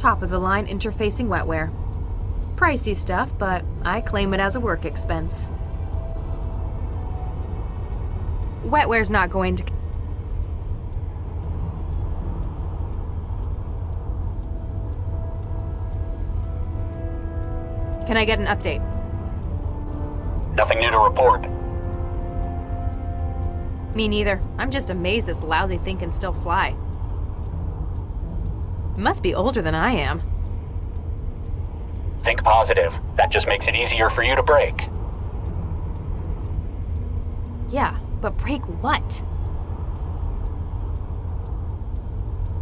top-of-the-line interfacing wetware. Pricey stuff, but I claim it as a work expense. Wetware's not going to... Can I get an update? Nothing new to report. Me neither. I'm just amazed this lousy thing can still fly. It must be older than I am. Think positive. That just makes it easier for you to break. Yeah, but break what?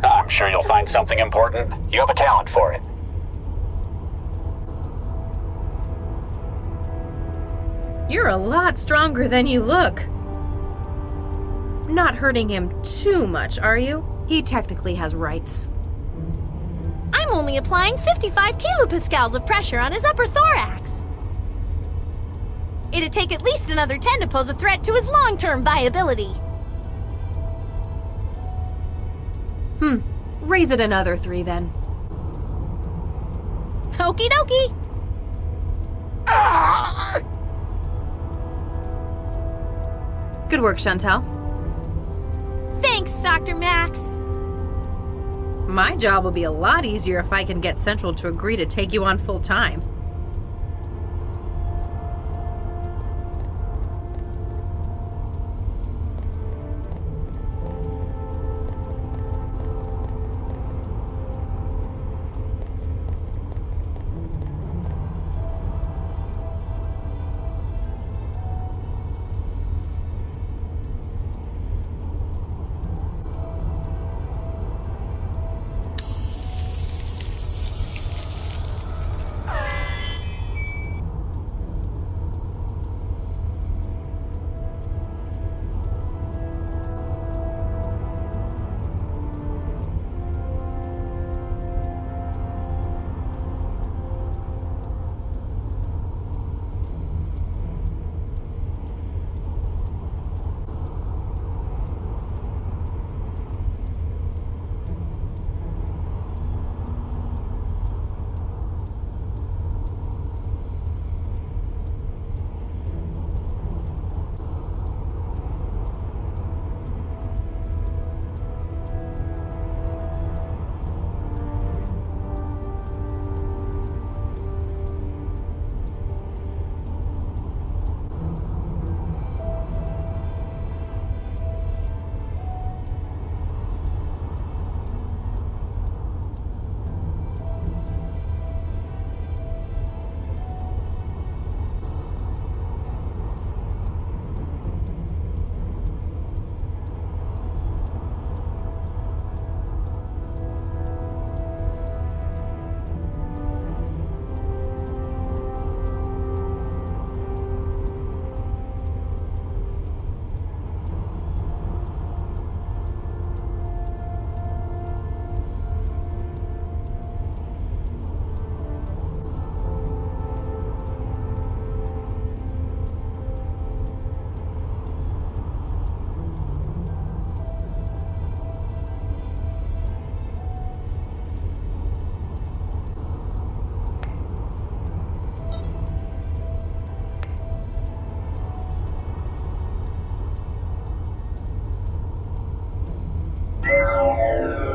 I'm sure you'll find something important. You have a talent for it. You're a lot stronger than you look. Not hurting him too much, are you? He technically has rights. I'm only applying 55 kilopascals of pressure on his upper thorax. It'd take at least another 10 to pose a threat to his long-term viability. Raise it another 3 then. Okie dokie. Good work, Chantal. Thanks, Dr. Max. My job will be a lot easier if I can get Central to agree to take you on full-time.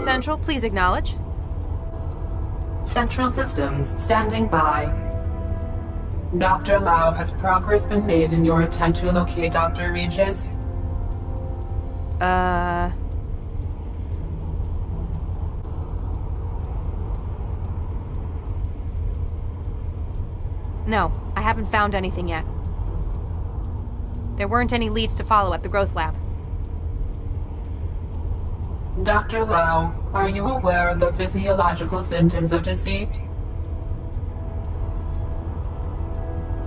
Central, please acknowledge. Central Systems, standing by. Dr. Lau, has progress been made in your attempt to locate Dr. Regis? No, I haven't found anything yet. There weren't any leads to follow at the growth lab. Dr. Lau, are you aware of the physiological symptoms of deceit?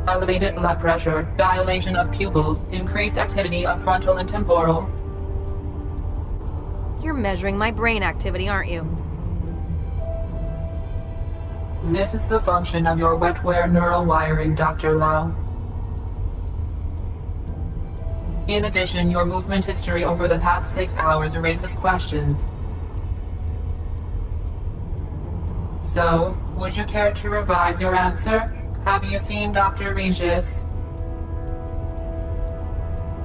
Elevated blood pressure, dilation of pupils, increased activity of frontal and temporal. You're measuring my brain activity, aren't you? This is the function of your wetware neural wiring, Dr. Lau. In addition, your movement history over the past 6 hours raises questions. So, would you care to revise your answer? Have you seen Dr. Regis?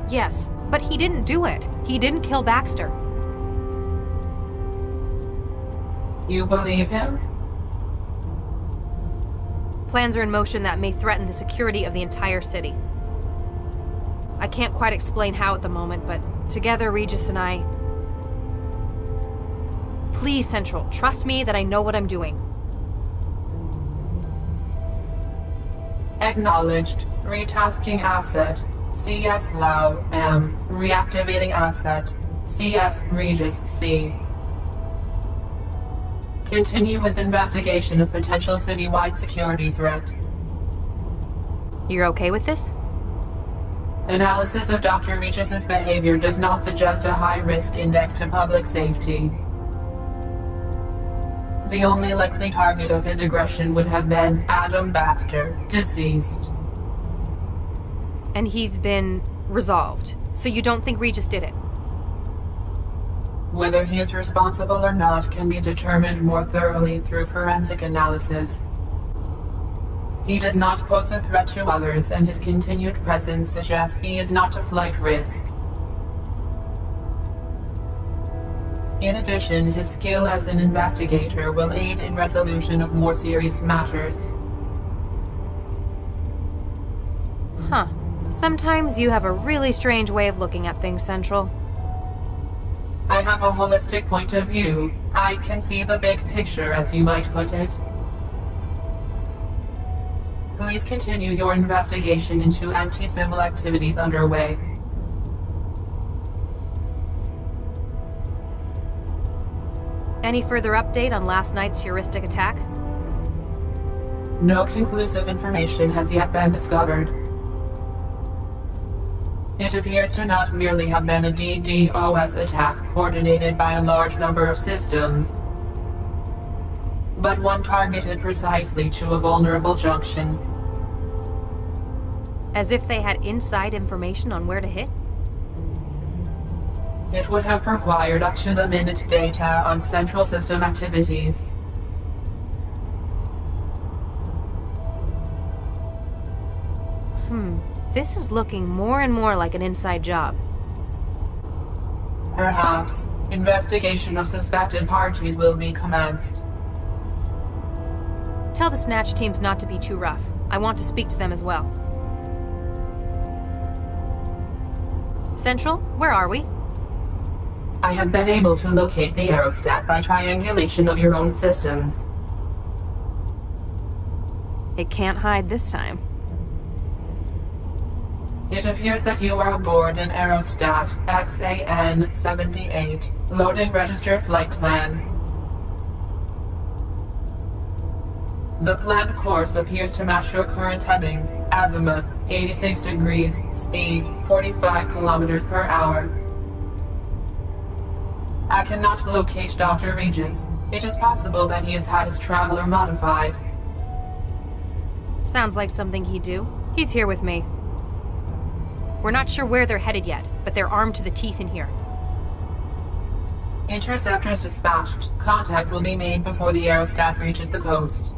Yes, but he didn't do it. He didn't kill Baxter. You believe him? Plans are in motion that may threaten the security of the entire city. I can't quite explain how at the moment, but together, Regis and I... Please, Central, trust me that I know what I'm doing. Acknowledged. Retasking asset. CS Lau M. Reactivating asset. CS Regis C. Continue with investigation of potential citywide security threat. You're okay with this? Analysis of Dr. Regis's behavior does not suggest a high-risk index to public safety. The only likely target of his aggression would have been Adam Baxter, deceased. And he's been resolved. So you don't think Regis did it? Whether he is responsible or not can be determined more thoroughly through forensic analysis. He does not pose a threat to others, and his continued presence suggests he is not a flight risk. In addition, his skill as an investigator will aid in resolution of more serious matters. Huh. Sometimes you have a really strange way of looking at things, Central. I have a holistic point of view. I can see the big picture, as you might put it. Please continue your investigation into anti-civil activities underway. Any further update on last night's heuristic attack? No conclusive information has yet been discovered. It appears to not merely have been a DDoS attack coordinated by a large number of systems, but one targeted precisely to a vulnerable junction. As if they had inside information on where to hit? It would have required up-to-the-minute data on central system activities. This is looking more and more like an inside job. Perhaps investigation of suspected parties will be commenced. Tell the Snatch teams not to be too rough. I want to speak to them as well. Central, where are we? I have been able to locate the aerostat by triangulation of your own systems. It can't hide this time. It appears that you are aboard an aerostat XAN-78, loading registered flight plan. The planned course appears to match your current heading, azimuth 86 degrees, speed 45 kilometers per hour. I cannot locate Dr. Regis. It is possible that he has had his traveler modified. Sounds like something he'd do. He's here with me. We're not sure where they're headed yet, but they're armed to the teeth in here. Interceptors dispatched. Contact will be made before the aerostat reaches the coast.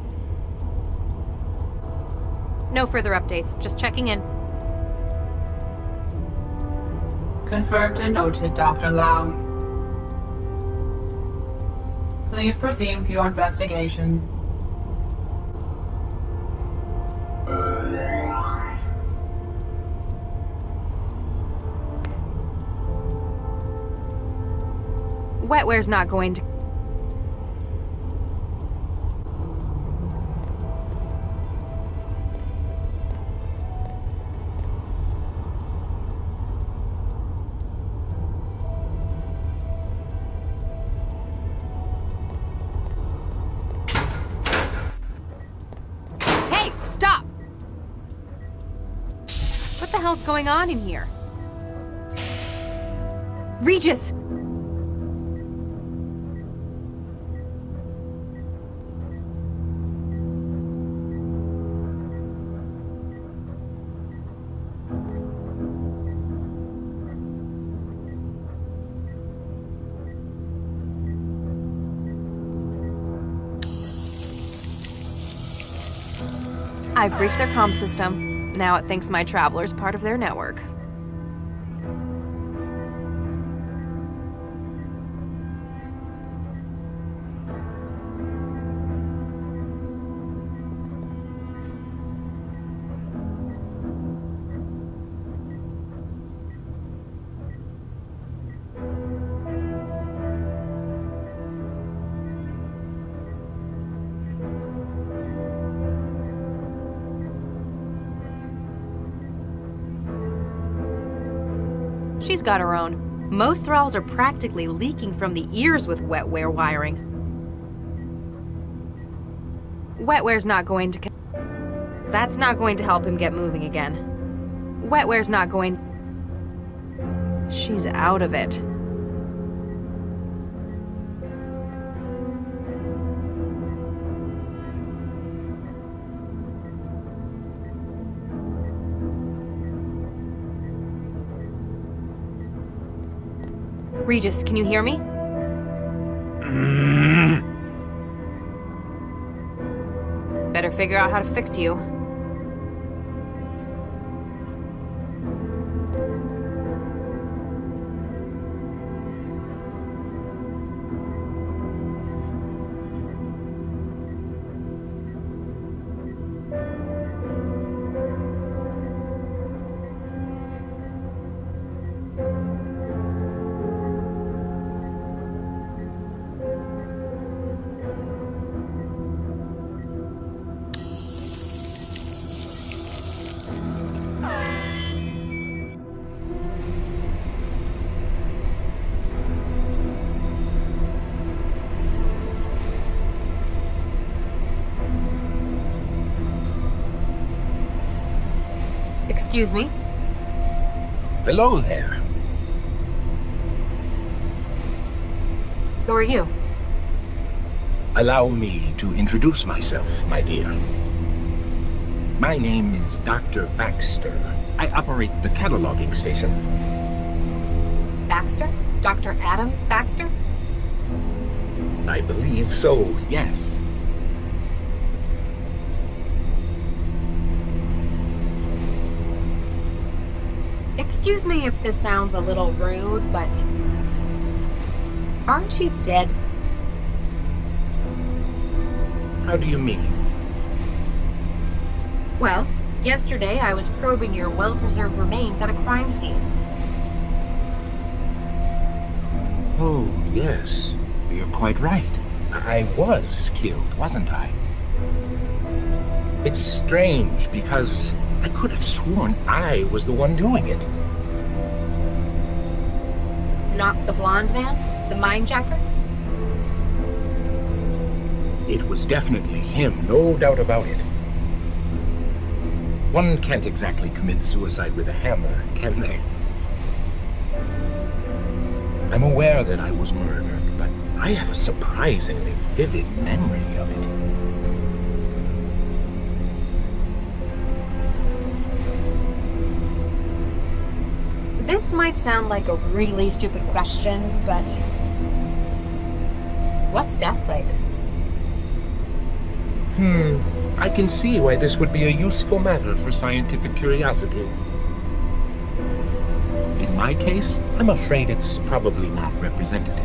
No further updates, just checking in. Confirmed and noted, Dr. Lau. Please proceed with your investigation. Wetware's not going to... Hey, stop! What the hell's going on in here? Regis! I've breached their comm system. Now it thinks my traveler's part of their network. She's got her own. Most thralls are practically leaking from the ears with wetware wiring. Wetware's not going to... That's not going to help him get moving again. Wetware's not going... She's out of it. Regis, can you hear me? Better figure out how to fix you. Excuse me? Hello there. Who are you? Allow me to introduce myself, my dear. My name is Dr. Baxter. I operate the cataloging station. Baxter? Dr. Adam Baxter? I believe so, yes. Excuse me if this sounds a little rude, but... aren't you dead? How do you mean? Well, yesterday I was probing your well-preserved remains at a crime scene. Oh, yes. You're quite right. I was killed, wasn't I? It's strange because I could have sworn I was the one doing it. Not the blonde man? The mindjacker? It was definitely him, no doubt about it. One can't exactly commit suicide with a hammer, can they? I'm aware that I was murdered, but I have a surprisingly vivid memory of it. This might sound like a really stupid question, but... what's death like? I can see why this would be a useful matter for scientific curiosity. In my case, I'm afraid it's probably not representative.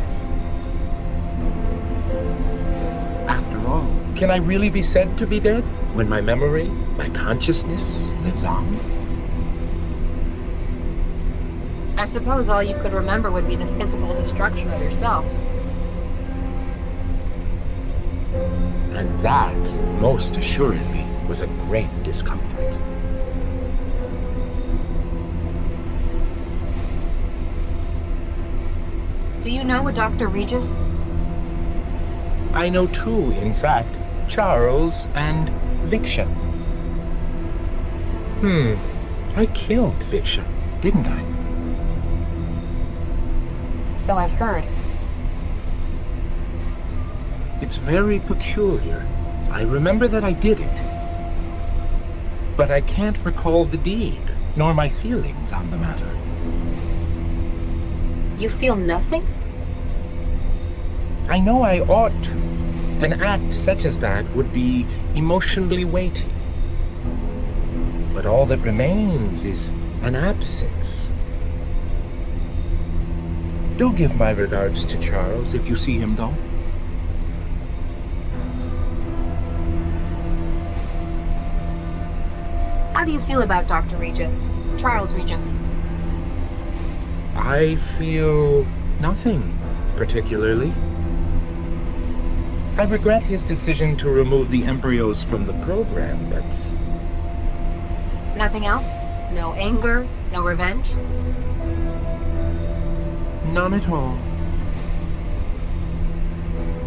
After all, can I really be said to be dead when my memory, my consciousness lives on? I suppose all you could remember would be the physical destruction of yourself. And that, most assuredly, was a great discomfort. Do you know a Dr. Regis? I know two, in fact, Charles and Viksha. I killed Viksha, didn't I? So I've heard. It's very peculiar. I remember that I did it. But I can't recall the deed, nor my feelings on the matter. You feel nothing? I know I ought to. An act such as that would be emotionally weighty. But all that remains is an absence. Do give my regards to Charles if you see him, though. How do you feel about Dr. Regis? Charles Regis? I feel nothing particularly. I regret his decision to remove the embryos from the program, but... Nothing else? No anger? No revenge? None at all.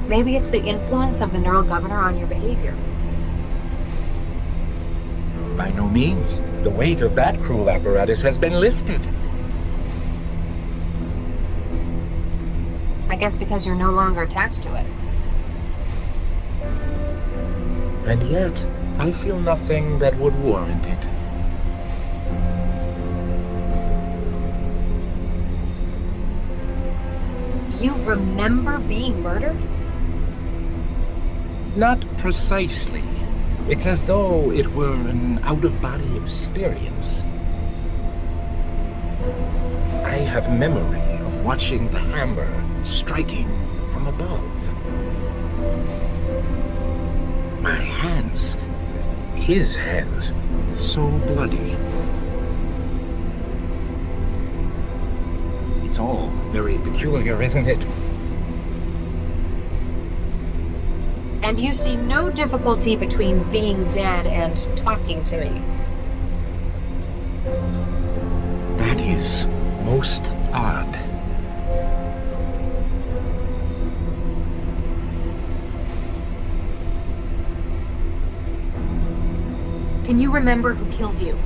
Maybe it's the influence of the neural governor on your behavior. By no means. The weight of that cruel apparatus has been lifted. I guess because you're no longer attached to it. And yet, I feel nothing that would warrant it. You remember being murdered? Not precisely. It's as though it were an out-of-body experience. I have memory of watching the hammer striking from above. My hands, his hands, so bloody. It's all very peculiar, isn't it? And you see no difficulty between being dead and talking to me. That is most odd. Can you remember who killed you?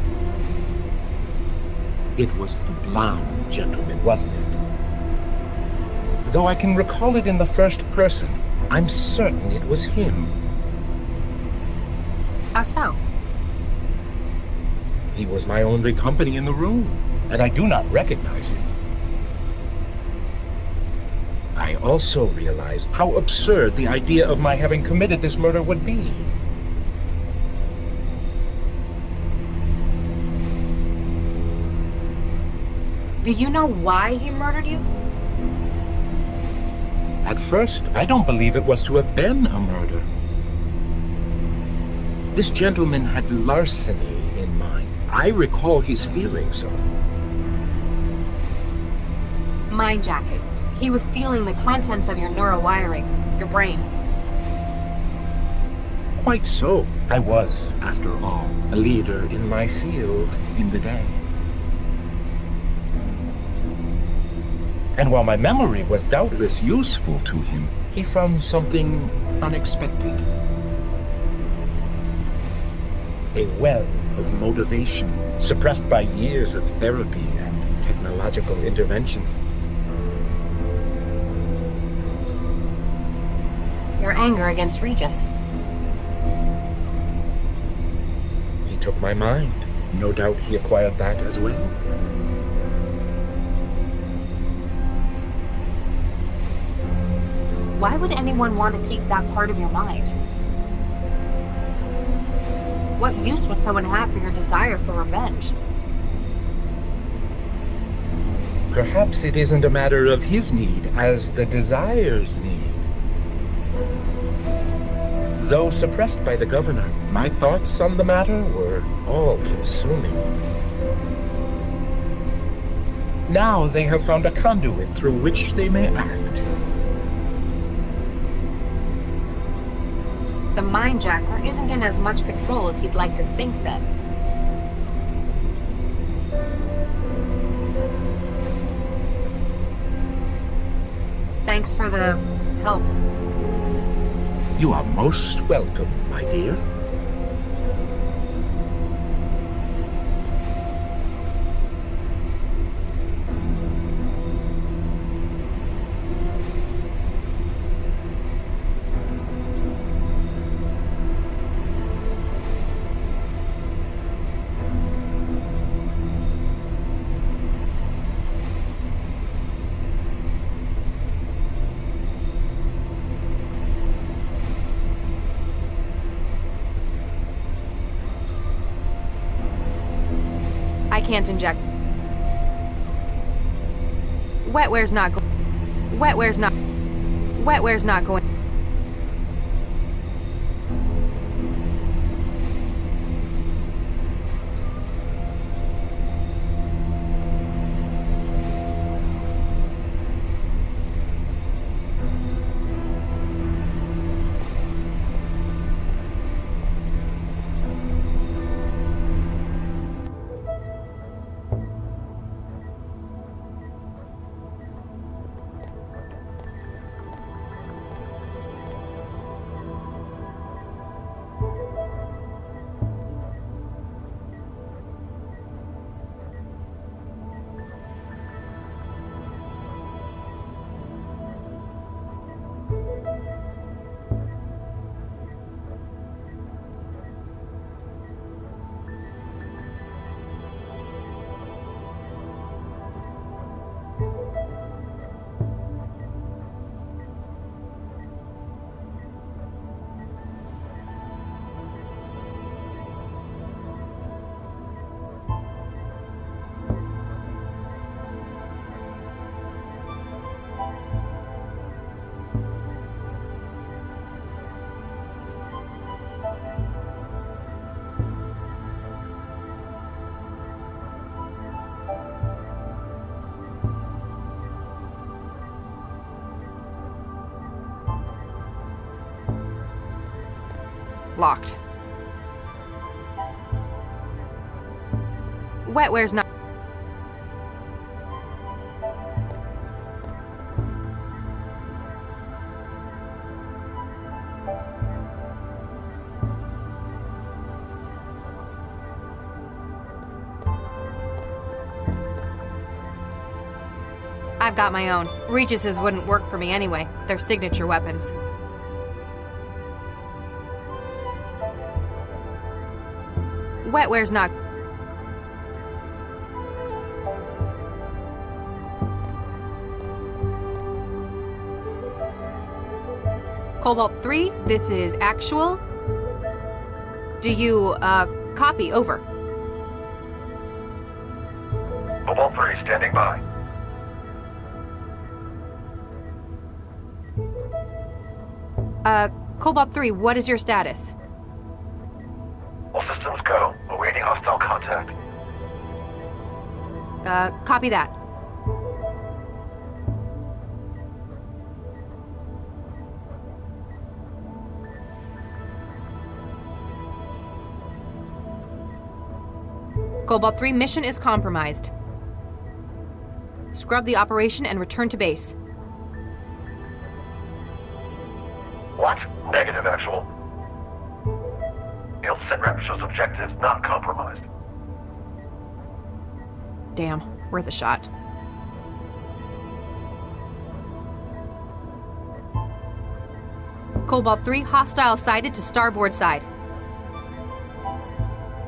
It was the blonde gentleman, wasn't it? Though I can recall it in the first person, I'm certain it was him. How so? He was my only company in the room, and I do not recognize him. I also realize how absurd the idea of my having committed this murder would be. Do you know why he murdered you? At first, I don't believe it was to have been a murder. This gentleman had larceny in mind. I recall his feeling so. Mindjacking. He was stealing the contents of your neural wiring, your brain. Quite so. I was, after all, a leader in my field in the day. And while my memory was doubtless useful to him, he found something unexpected. A well of motivation, suppressed by years of therapy and technological intervention. Your anger against Regis. He took my mind. No doubt he acquired that as well. Why would anyone want to keep that part of your mind? What use would someone have for your desire for revenge? Perhaps it isn't a matter of his need as the desire's need. Though suppressed by the governor, my thoughts on the matter were all-consuming. Now they have found a conduit through which they may act. The mindjacker isn't in as much control as he'd like to think then. Thanks for the help. You are most welcome, my dear. I can't inject. Wetware's not going. Wetware's not. Wetware's not going. Locked. Wetware's not. I've got my own. Regis's wouldn't work for me anyway. They're signature weapons. Wetware's not. Cobalt 3, this is actual. Do you, copy? Over. Cobalt 3, standing by. Cobalt 3, what is your status? All systems go. Awaiting hostile contact. Copy that. Cobalt 3, mission is compromised. Scrub the operation and return to base. What? Negative, actual. SITREP shows objectives not compromised. Damn, worth a shot. Cobalt 3, hostile sighted to starboard side.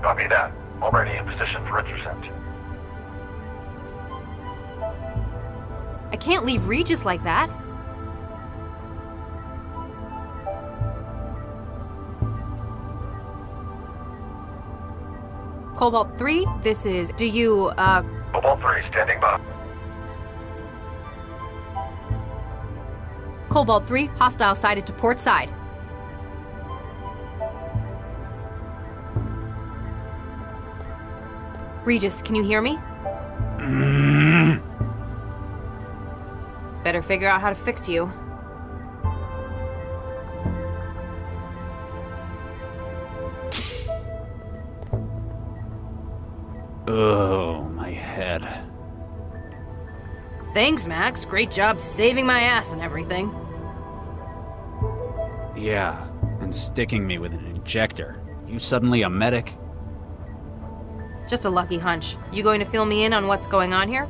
Copy that. Already in position for intercept. I can't leave Regis like that. Cobalt 3, this is... Do you, Cobalt 3, standing by. Cobalt 3, hostile sighted to port side. Regis, can you hear me? Better figure out how to fix you. Oh, my head. Thanks, Max. Great job saving my ass and everything. Yeah, and sticking me with an injector. You suddenly a medic? Just a lucky hunch. You going to fill me in on what's going on here?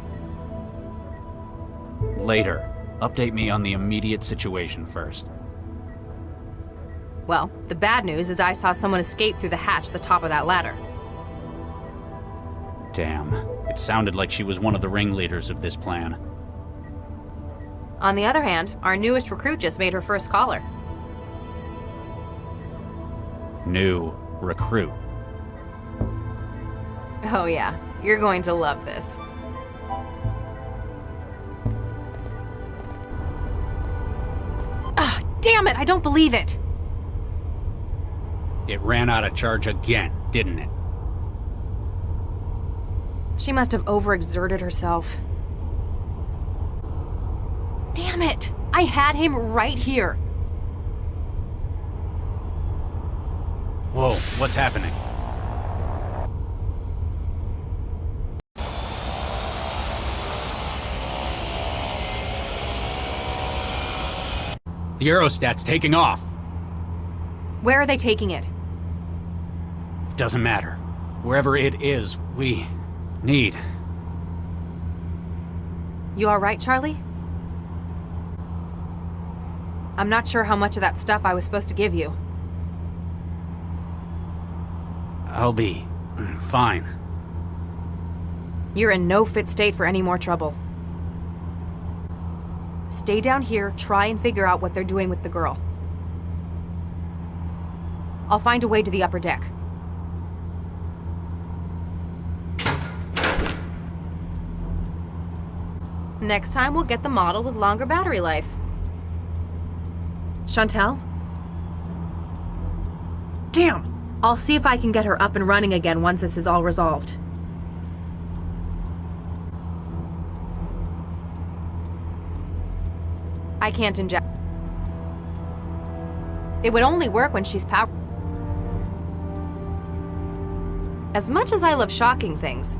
Later. Update me on the immediate situation first. Well, the bad news is I saw someone escape through the hatch at the top of that ladder. Damn. It sounded like she was one of the ringleaders of this plan. On the other hand, our newest recruit just made her first caller. New recruit. Oh yeah, You're going to love this. Ah, damn it! I don't believe it! It ran out of charge again, didn't it? She must have overexerted herself. Damn it! I had him right here. Whoa, what's happening? The aerostat's taking off. Where are they taking it? It doesn't matter. Wherever it is, we need. You alright, Charlie? I'm not sure how much of that stuff I was supposed to give you. I'll be fine. You're in no fit state for any more trouble. Stay down here, try and figure out what they're doing with the girl. I'll find a way to the upper deck. Next time we'll get the model with longer battery life. Chantel? Damn! I'll see if I can get her up and running again once this is all resolved. I can't inject. It would only work when she's powered. As much as I love shocking things,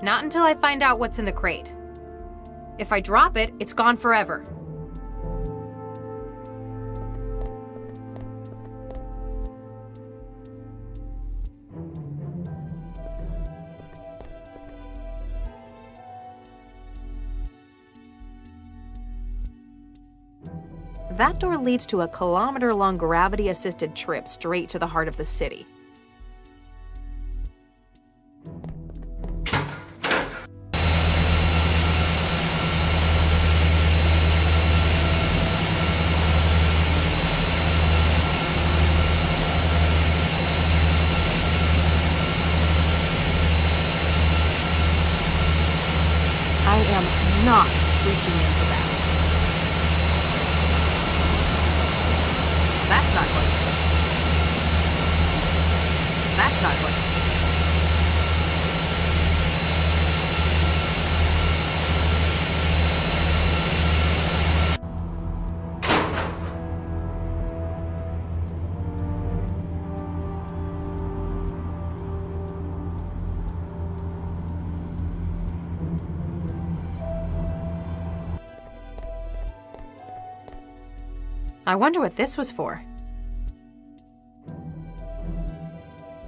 not until I find out what's in the crate. If I drop it, it's gone forever. That door leads to a kilometer-long gravity-assisted trip straight to the heart of the city. I am not reaching into that. That's not going to work. That's not going to work. I wonder what this was for.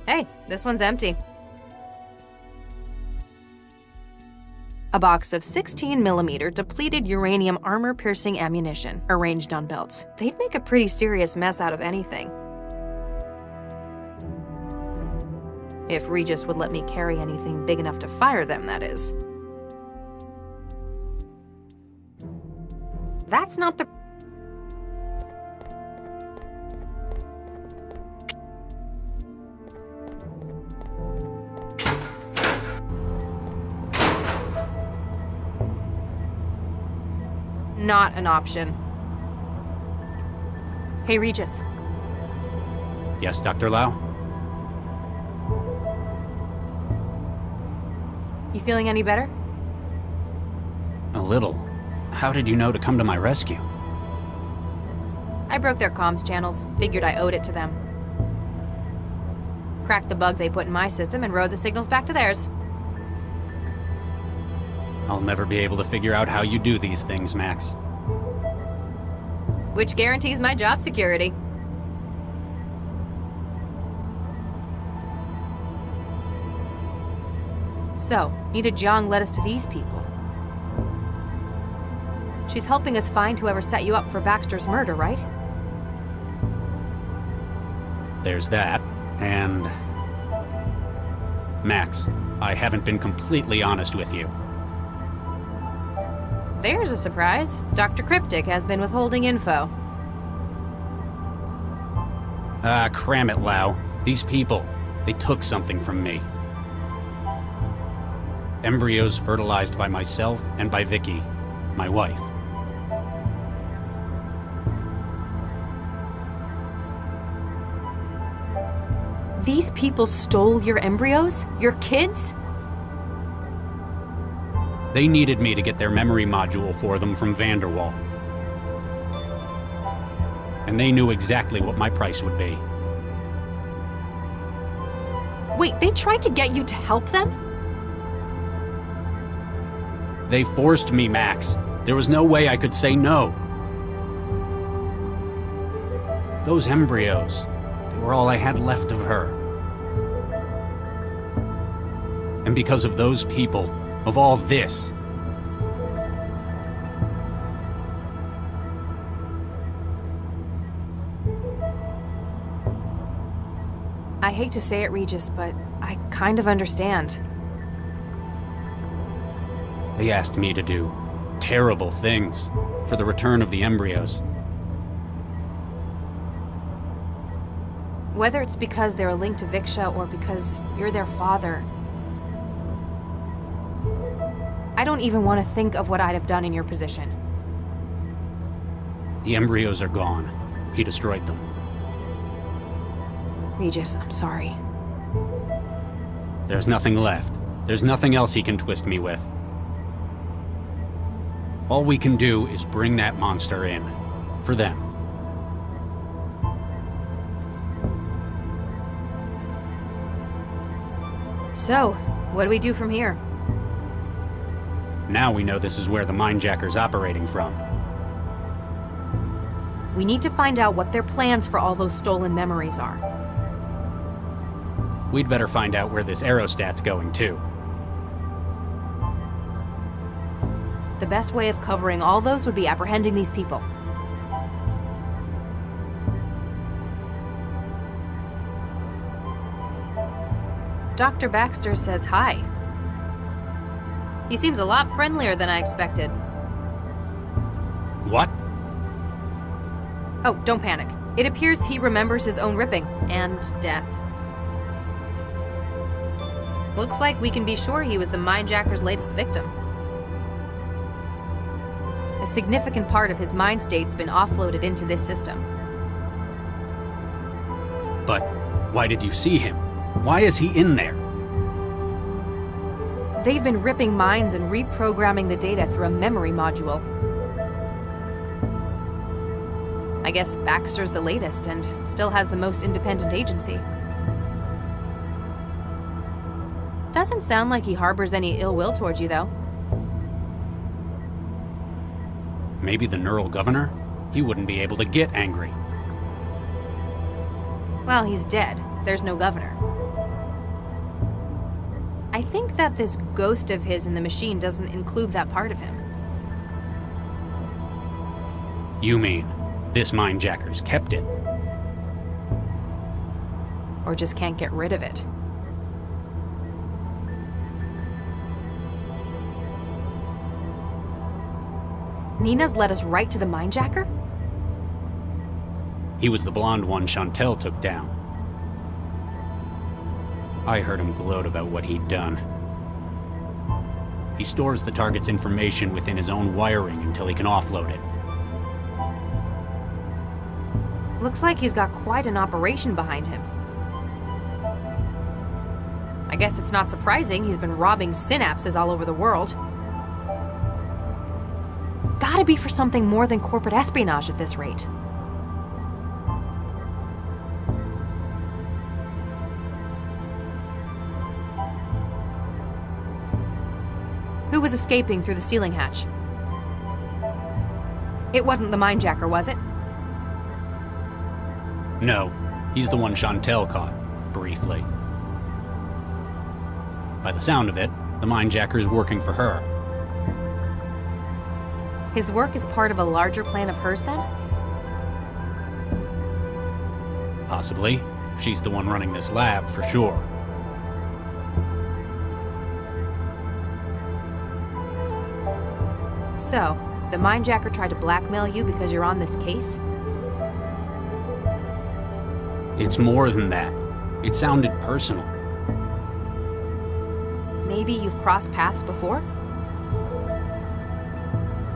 Hey, this one's empty. A box of 16mm depleted uranium armor-piercing ammunition arranged on belts. They'd make a pretty serious mess out of anything. If Regis would let me carry anything big enough to fire them, that is. That's not the... Not an option. Hey, Regis. Yes, Dr. Lau? You feeling any better? A little. How did you know to come to my rescue? I broke their comms channels. Figured I owed it to them. Cracked the bug they put in my system and rode the signals back to theirs. I'll never be able to figure out how you do these things, Max. which guarantees my job security. So, Nita Jiang led us to these people. She's helping us find whoever set you up for Baxter's murder, right? There's that, and... Max, I haven't been completely honest with you. There's a surprise. Dr. Cryptic has been withholding info. Ah, cram it, Lau. These people, they took something from me. Embryos fertilized by myself and by Vicky, my wife. These people stole your embryos? Your kids? They needed me to get their memory module for them from Vanderwall. And they knew exactly what my price would be. Wait, they tried to get you to help them? They forced me, Max. There was no way I could say no. Those embryos, they were all I had left of her. And because of those people, of all this, I hate to say it, Regis, but I kind of understand. they asked me to do terrible things for the return of the embryos. Whether it's because they're a link to Viksha or because you're their father, I don't even want to think of what I'd have done in your position. The embryos are gone. He destroyed them. Regis, I'm sorry. There's nothing left. There's nothing else he can twist me with. All we can do is bring that monster in. For them. So, what do we do from here? Now we know this is where the Mindjacker's operating from. We need to find out what their plans for all those stolen memories are. We'd better find out where this aerostat's going, too. The best way of covering all those would be apprehending these people. Dr. Baxter says hi. He seems a lot friendlier than I expected. What? Oh, don't panic. It appears he remembers his own ripping and death. Looks like we can be sure he was the Mindjacker's latest victim. A significant part of his mind state's been offloaded into this system. But why did you see him? Why is he in there? They've been ripping minds and reprogramming the data through a memory module. I guess Baxter's the latest and still has the most independent agency. Doesn't sound like he harbors any ill will towards you, though. Maybe the neural governor? He wouldn't be able to get angry. Well, he's dead. There's no governor. I think that this ghost of his in the machine doesn't include that part of him. You mean, this Mindjacker's kept it? Or just can't get rid of it. Nina's led us right to the Mindjacker? He was the blonde one Chantel took down. I heard him gloat about what he'd done. He stores the target's information within his own wiring until he can offload it. Looks like he's got quite an operation behind him. I guess it's not surprising he's been robbing synapses all over the world. Gotta be for something more than corporate espionage at this rate. Who was escaping through the ceiling hatch? It wasn't the Mindjacker, was it? No, he's the one Chantel caught, briefly. By the sound of it, the mindjacker's working for her. His work is part of a larger plan of hers, then? Possibly. She's the one running this lab, for sure. So, the mindjacker tried to blackmail you because you're on this case? It's more than that. It sounded personal. Maybe you've crossed paths before?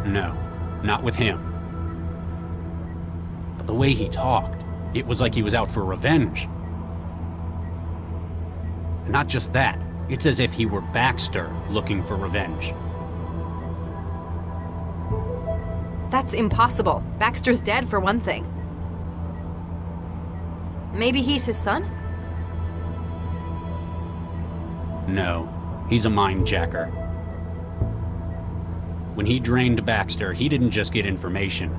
No, not with him. But the way he talked, it was like he was out for revenge. And not just that, it's as if he were Baxter looking for revenge. That's impossible. Baxter's dead, for one thing. Maybe he's his son? No, he's a mindjacker. When he drained Baxter, he didn't just get information.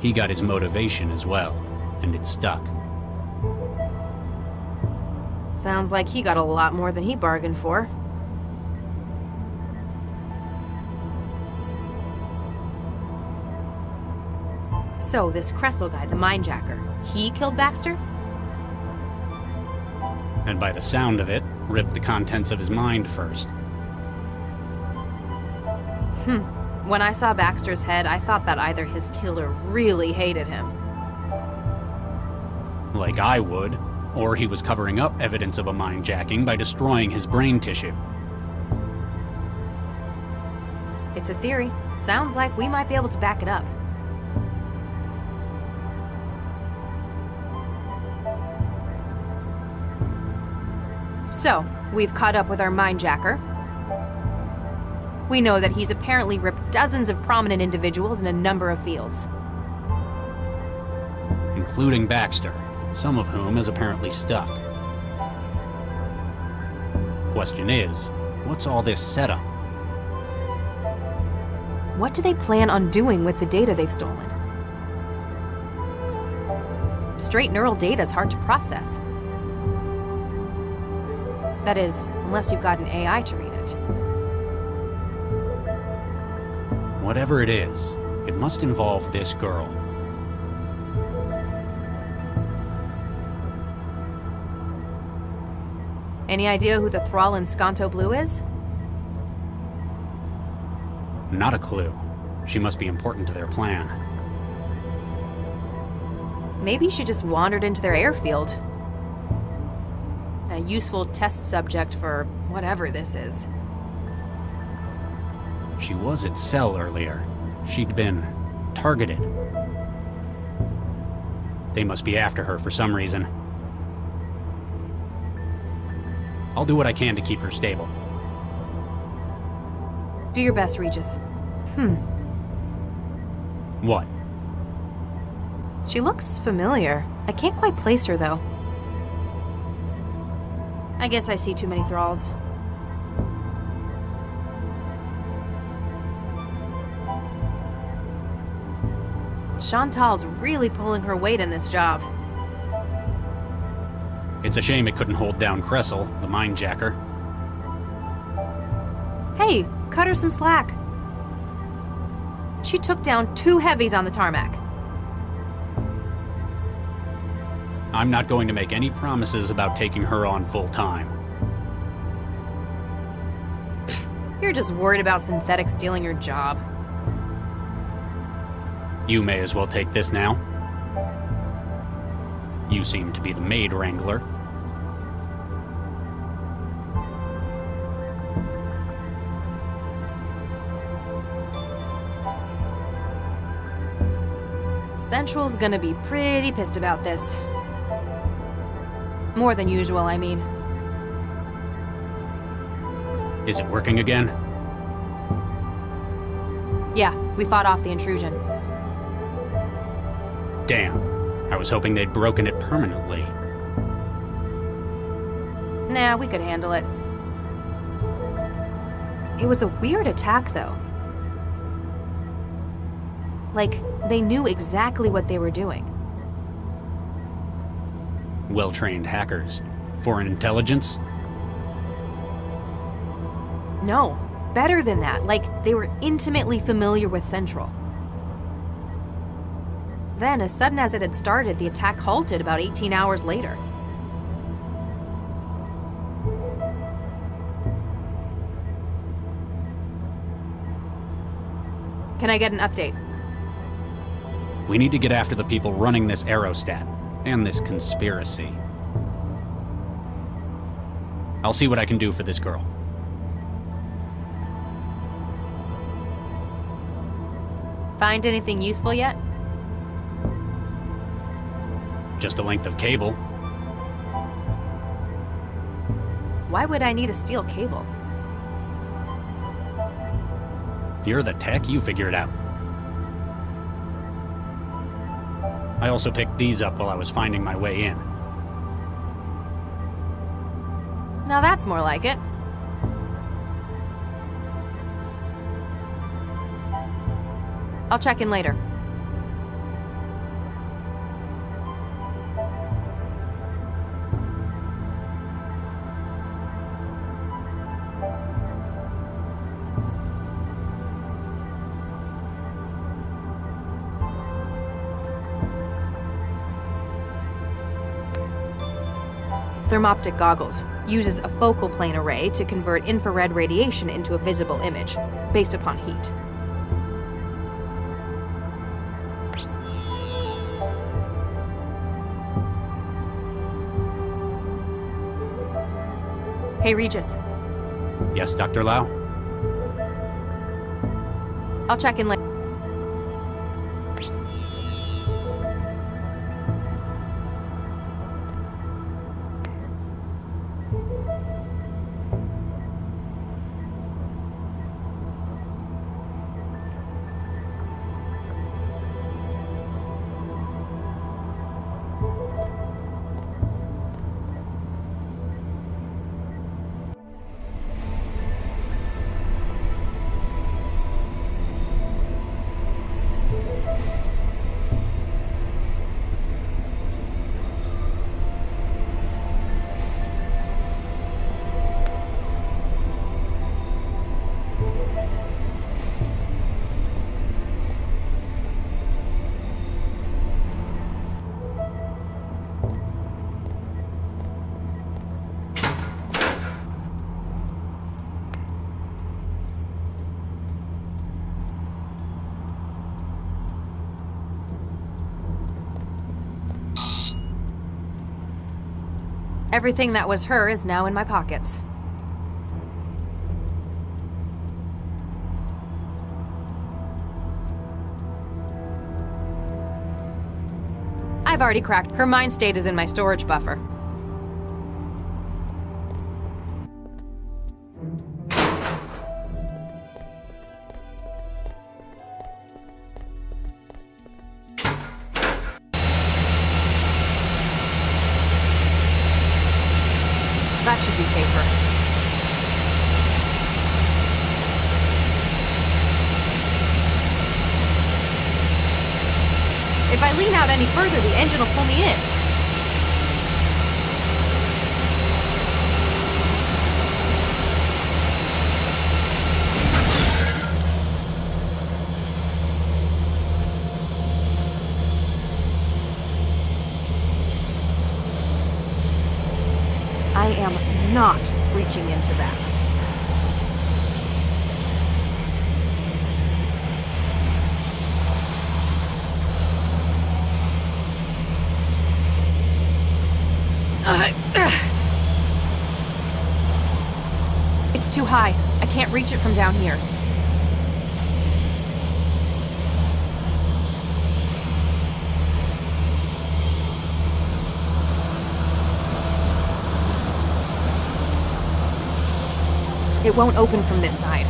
He got his motivation as well, and it stuck. Sounds like he got a lot more than he bargained for. So, this Kressel guy, the mindjacker, he killed Baxter? And by the sound of it, ripped the contents of his mind first. When I saw Baxter's head, I thought that either his killer really hated him. Like I would, or he was covering up evidence of a mindjacking by destroying his brain tissue. It's a theory. Sounds like we might be able to back it up. So, we've caught up with our mindjacker. We know that he's apparently ripped dozens of prominent individuals in a number of fields. Including Baxter, some of whom is apparently stuck. Question is, what's all this setup? What do they plan on doing with the data they've stolen? Straight neural data is hard to process. That is, unless you've got an AI to read it. Whatever it is, it must involve this girl. Any idea who the thrall in Sconto Blue is? Not a clue. She must be important to their plan. Maybe she just wandered into their airfield. A useful test subject for whatever this is. She was at Cell earlier. She'd been targeted. They must be after her for some reason. I'll do what I can to keep her stable. Do your best, Regis. What? She looks familiar. I can't quite place her, though. I guess I see too many thralls. Chantal's really pulling her weight in this job. It's a shame it couldn't hold down Kressel, the mindjacker. Hey, cut her some slack. She took down 2 heavies on the tarmac. I'm not going to make any promises about taking her on full time. You're just worried about synthetics stealing your job. You may as well take this now. You seem to be the maid wrangler. Central's gonna be pretty pissed about this. More than usual, I mean. Is it working again? Yeah, we fought off the intrusion. Damn. I was hoping they'd broken it permanently. Nah, we could handle it. It was a weird attack, though. Like, they knew exactly what they were doing. well-trained hackers. Foreign intelligence? No, better than that. Like, they were intimately familiar with Central. Then, as sudden as it had started, the attack halted about 18 hours later. Can I get an update? We need to get after the people running this aerostat, and this conspiracy. I'll see what I can do for this girl. Find anything useful yet? Just a length of cable. Why would I need a steel cable? You're the tech, you figure it out. I also picked these up while I was finding my way in. Now that's more like it. I'll check in later. Thermoptic goggles uses a focal plane array to convert infrared radiation into a visible image, based upon heat. Hey, Regis. Yes, Dr. Lau? I'll check in later. Everything that was her is now in my pockets. I've already cracked. Her mind state is in my storage buffer. That should be safer. If I lean out any further, the engine will pull me in. I am not reaching into that. It's too high. I can't reach it from down here. It won't open from this side.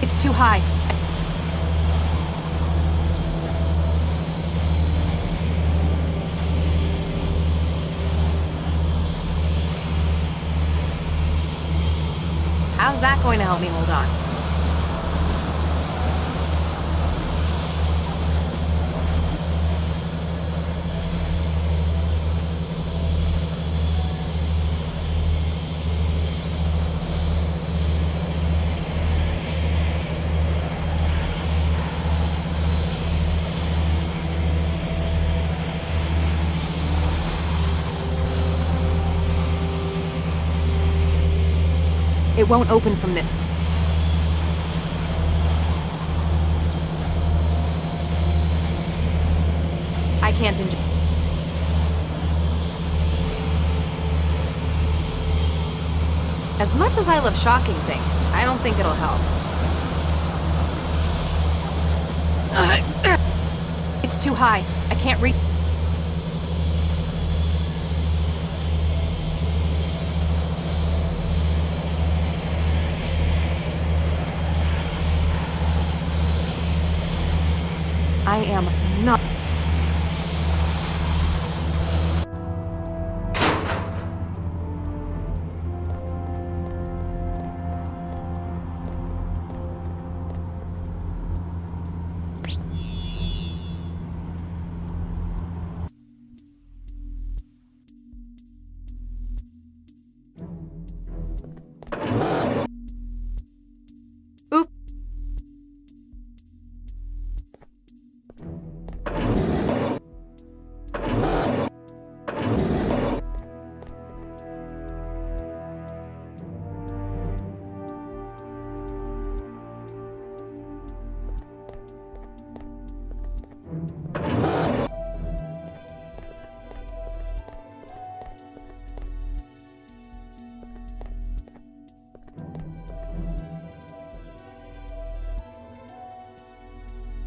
It's too high. How's that going to help me hold on? It won't open from this. I can't enjoy. As much as I love shocking things, I don't think it'll help. It's too high. I can't reach. I am not. Oop.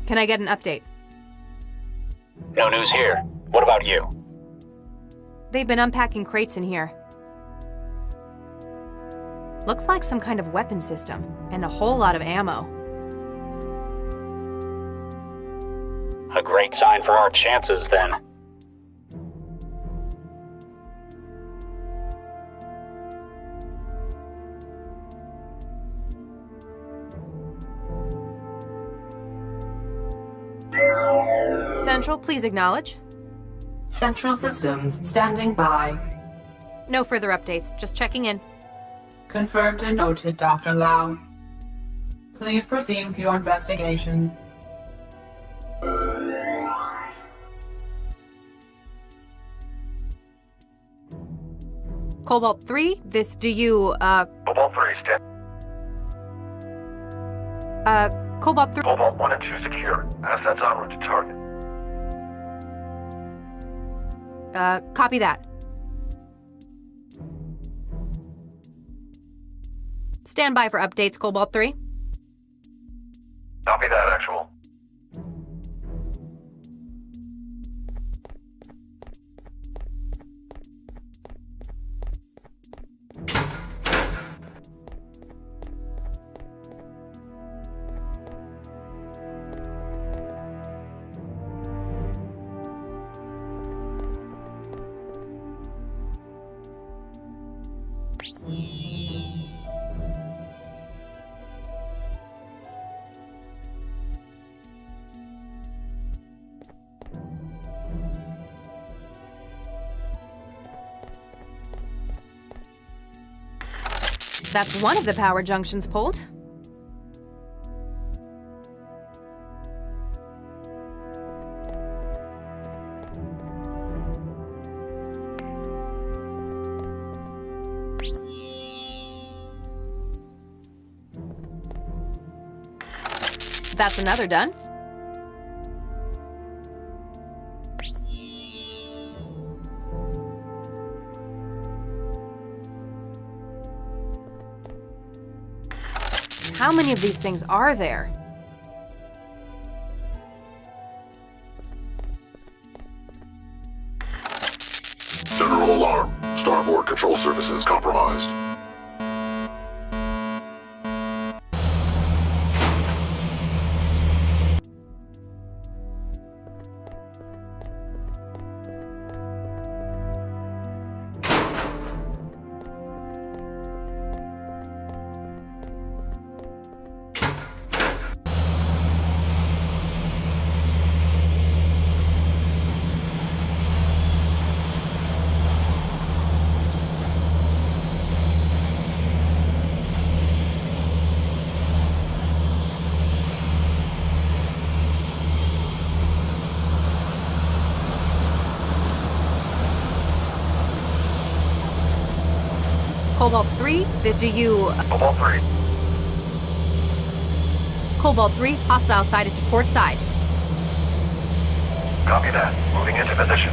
Can I get an update? No news here. What about you? They've been unpacking crates in here. Looks like some kind of weapon system, and a whole lot of ammo. A great sign for our chances, then. Central, please acknowledge. Central Systems, standing by. No further updates, just checking in. Confirmed and noted, Dr. Lau. Please proceed with your investigation. Cobalt 3, this, do you, Cobalt 3, stand. Cobalt 3. Cobalt 1 and 2 secure. Assets en route to target. Copy that. Stand by for updates, Cobalt 3. Copy that, actual. That's one of the power junctions pulled. That's another done. How many of these things are there? General alarm. Starboard control services compromised. Cobalt 3, do you... Cobalt 3. Cobalt 3, hostile sighted to port side. Copy that. Moving into position.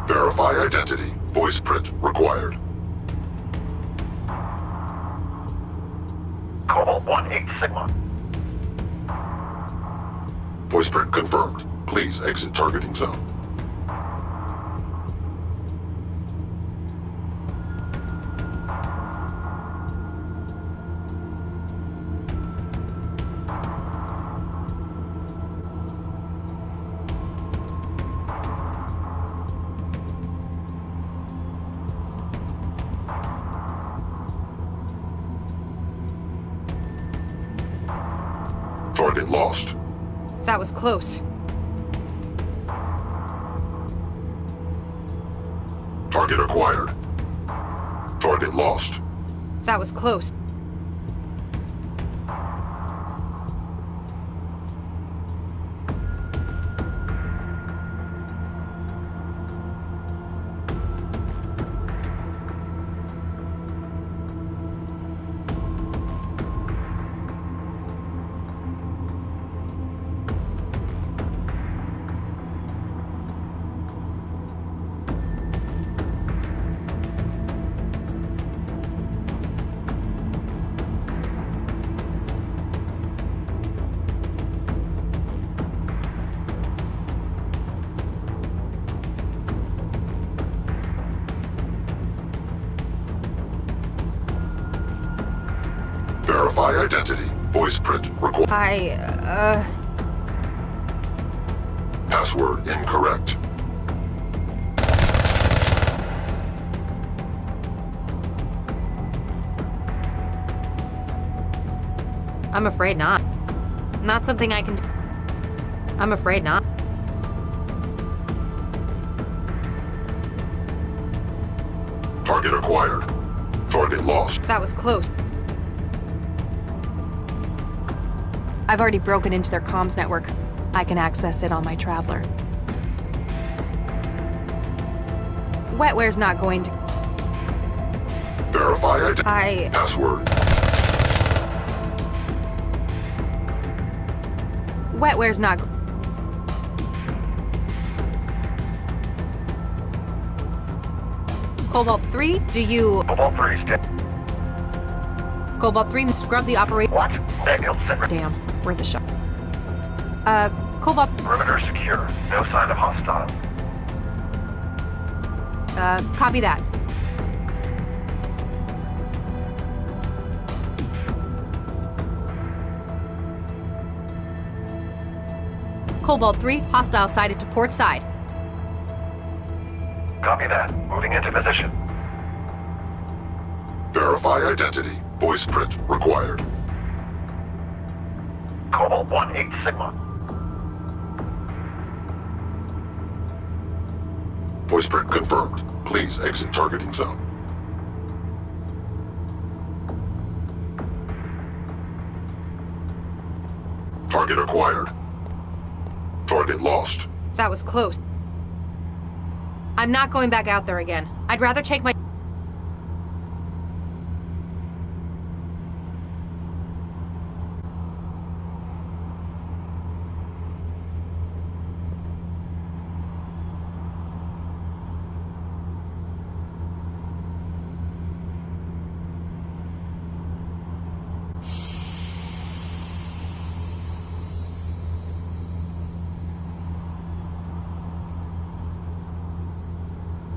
Verify identity. Voice print required. Cobalt 1-8 Sigma. Voice print confirmed. Please exit targeting zone. Target lost. That was close. Target acquired. Target lost. That was close. Verify identity. Voice print required. Password incorrect. I'm afraid not. Not something I can do. I'm afraid not. Target acquired. Target lost. That was close. I've already broken into their comms network. I can access it on my Traveler. Wetware's not going to... Verify identity. Password. Wetware's not... Cobalt 3, do you... Cobalt 3 Cobalt 3, scrub the operator... What? Daniel, send... Damn, worth a shot. Cobalt... Perimeter secure. No sign of hostiles. Copy that. Cobalt 3, hostile sighted to port side. Copy that. Moving into position. Verify identity. Voice print required. Cobalt 1-8 Sigma. Voice print confirmed. Please exit targeting zone. Target acquired. Target lost. That was close. I'm not going back out there again. I'd rather take my...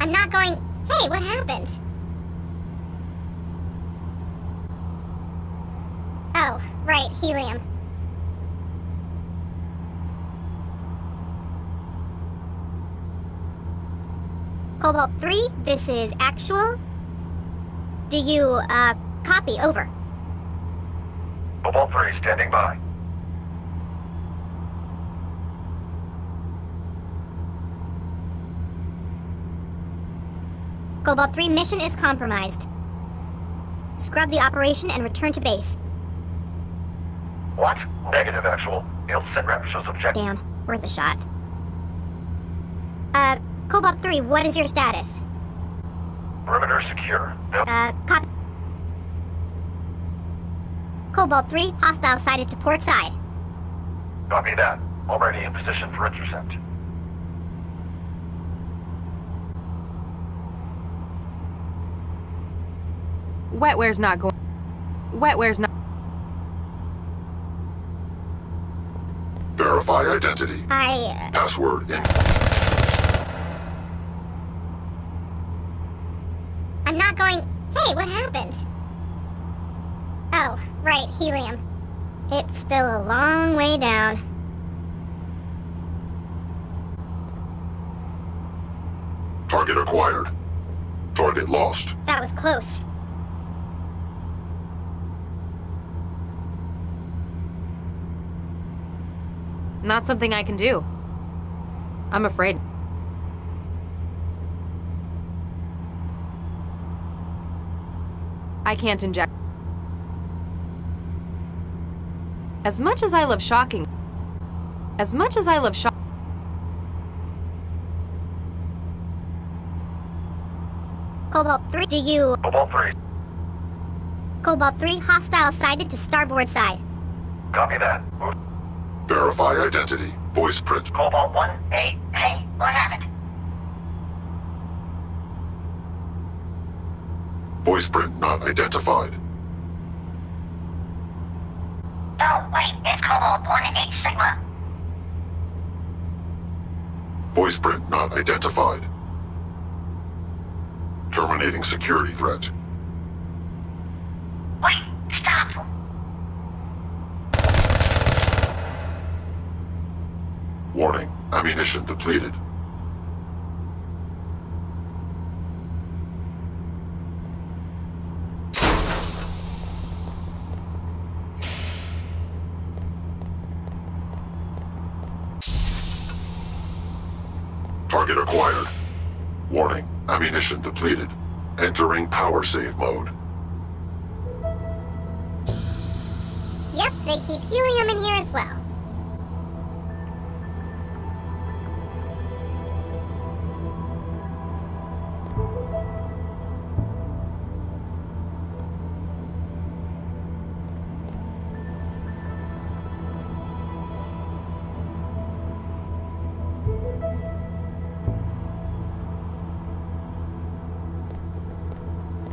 I'm not going... Hey, what happened? Oh, right, helium. Cobalt 3, this is actual. Do you, copy, over? Cobalt 3 standing by. Cobalt 3 mission is compromised. Scrub the operation and return to base. What? Negative, actual. Il Sitrep shows objective. Damn, worth a shot. Cobalt 3, what is your status? Perimeter secure. No. Copy. Cobalt 3, hostile sighted to port side. Copy that. Already in position for intercept. Wetware's not going. Wetware's not. Verify identity. I... Password in. I'm not going... Hey, what happened? Oh, right, helium. It's still a long way down. Target acquired. Target lost. That was close. Not something I can do. I'm afraid. I can't inject. As much as I love shocking. As much as I love shock. Cobalt 3, do you... Cobalt 3. Cobalt 3, hostile sighted to starboard side. Copy that. Move. Verify identity. Voice print. Cobalt 1. Hey, what happened? Voice print not identified. No, wait, it's Cobalt 1 and 8 Sigma. Voice print not identified. Terminating security threat. Wait, stop. Warning. Ammunition depleted. Target acquired. Warning. Ammunition depleted. Entering power save mode. Yep, they keep helium in here as well.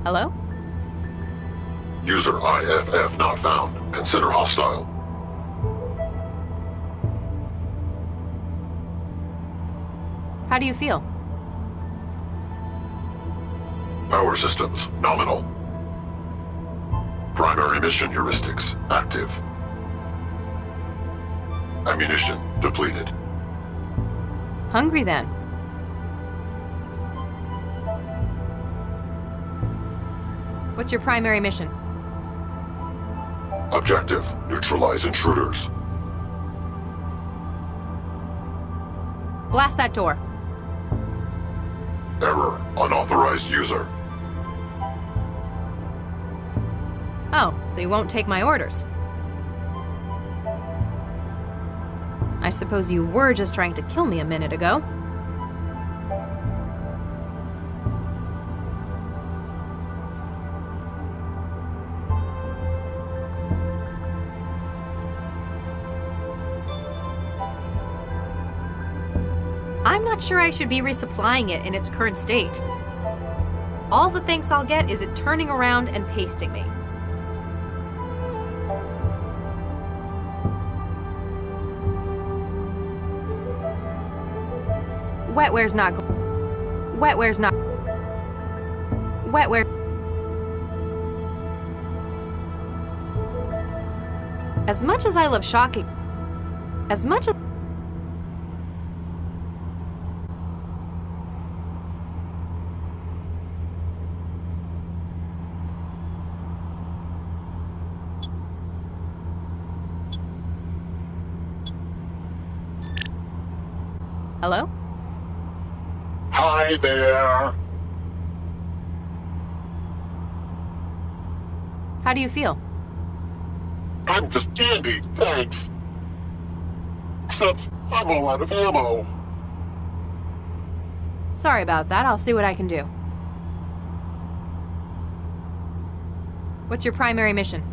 Hello? User IFF not found. Consider hostile. How do you feel? Power systems nominal. Primary mission heuristics active. Ammunition depleted. Hungry then? What's your primary mission? Objective, neutralize intruders. Blast that door. Error, unauthorized user. Oh, so you won't take my orders. I suppose you were just trying to kill me a minute ago. I'm not sure I should be resupplying it in its current state. All the thanks I'll get is it turning around and pasting me. Wetware's not Wetware's not... Wetware... As much as I love shocking... As much as... Hello? Hi there. How do you feel? I'm just dandy, thanks. Except I'm all out of ammo. Sorry about that. I'll see what I can do. What's your primary mission?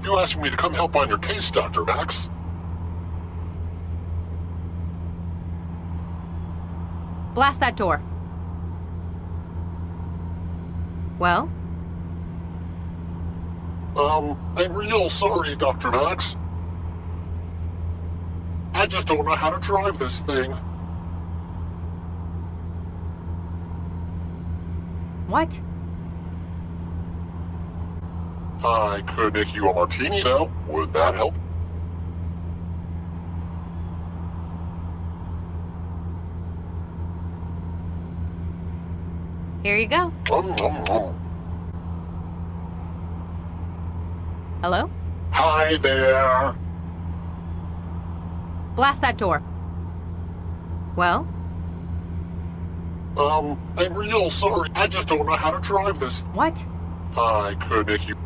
You asked me to come help on your case, Dr. Max. Blast that door. Well? I'm real sorry, Dr. Max. I just don't know how to drive this thing. What? I could make you a martini, though. Would that help? Here you go. Hello? Hi there. Blast that door. Well? I'm real sorry. I just don't know how to drive this. What? I could make you...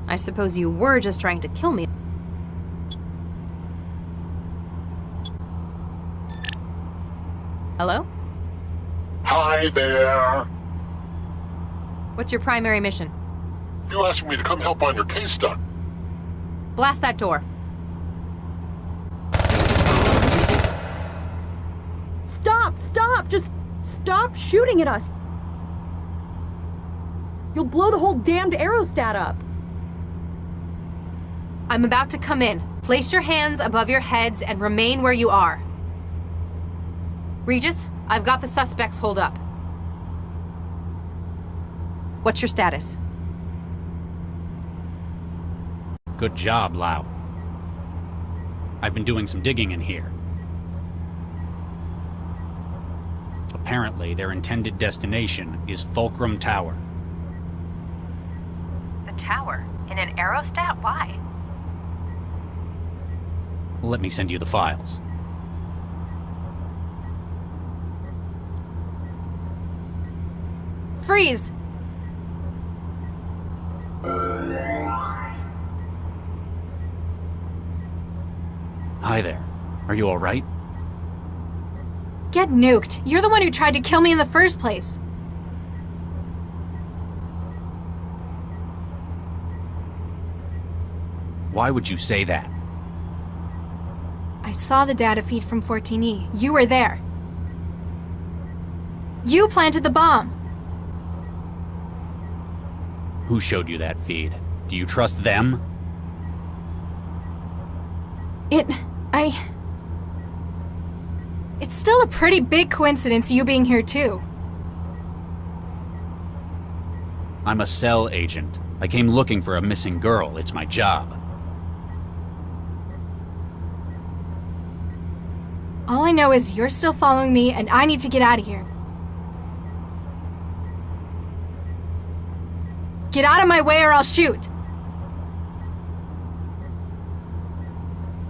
I suppose you were just trying to kill me. Hello? Hi there. What's your primary mission? You asked me to come help on your case, Doc. Blast that door. Stop! Stop! Just stop shooting at us! You'll blow the whole damned aerostat up! I'm about to come in. Place your hands above your heads and remain where you are. Regis, I've got the suspects holed up. What's your status? Good job, Lau. I've been doing some digging in here. Apparently, their intended destination is Fulcrum Tower. The tower? In an aerostat? Why? Let me send you the files. Freeze! Hi there. Are you all right? Get nuked. You're the one who tried to kill me in the first place. Why would you say that? I saw the data feed from 14E. You were there. You planted the bomb. Who showed you that feed? Do you trust them? It's still a pretty big coincidence you being here too. I'm a cell agent. I came looking for a missing girl. It's my job. All I know is you're still following me and I need to get out of here. Get out of my way or I'll shoot!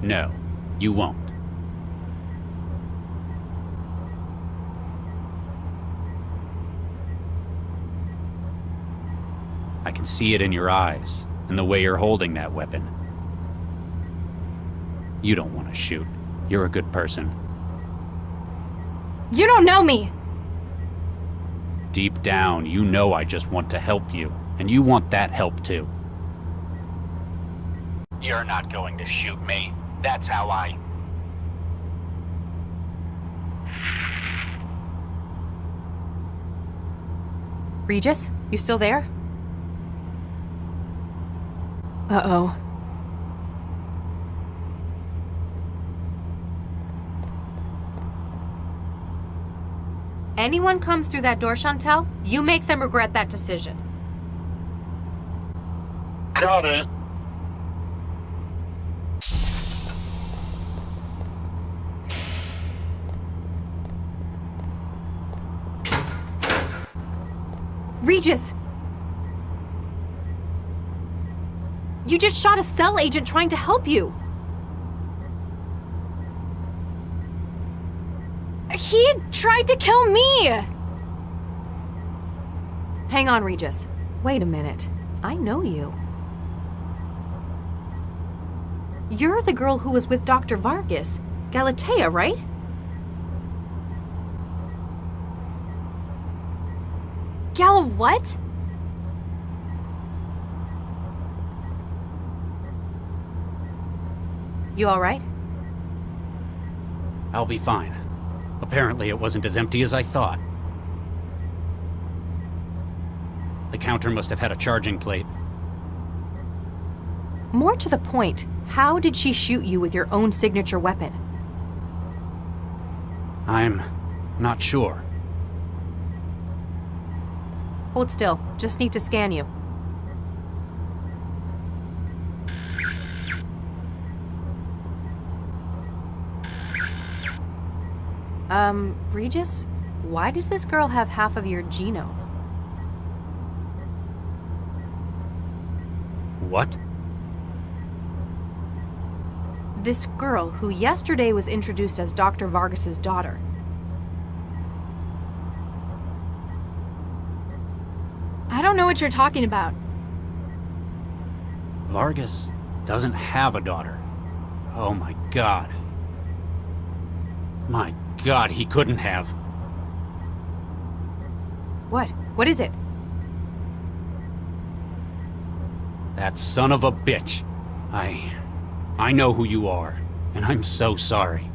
No, you won't. I can see it in your eyes, and the way you're holding that weapon. You don't want to shoot. You're a good person. You don't know me! Deep down, you know I just want to help you, and you want that help too. You're not going to shoot me. That's how I... Regis, you still there? Uh-oh. Anyone comes through that door, Chantel, you make them regret that decision. Got it. Regis! You just shot a cell agent trying to help you! He tried to kill me! Hang on, Regis. Wait a minute. I know you. You're the girl who was with Dr. Vargas, Galatea, right? Gala what? You alright? I'll be fine. Apparently it wasn't as empty as I thought. The counter must have had a charging plate. More to the point, how did she shoot you with your own signature weapon? I'm not sure. Hold still. Just need to scan you. Regis? Why does this girl have half of your genome? What? This girl, who yesterday was introduced as Dr. Vargas's daughter. I don't know what you're talking about. Vargas doesn't have a daughter. Oh my god. My god, he couldn't have. What? What is it? That son of a bitch. I know who you are, and I'm so sorry.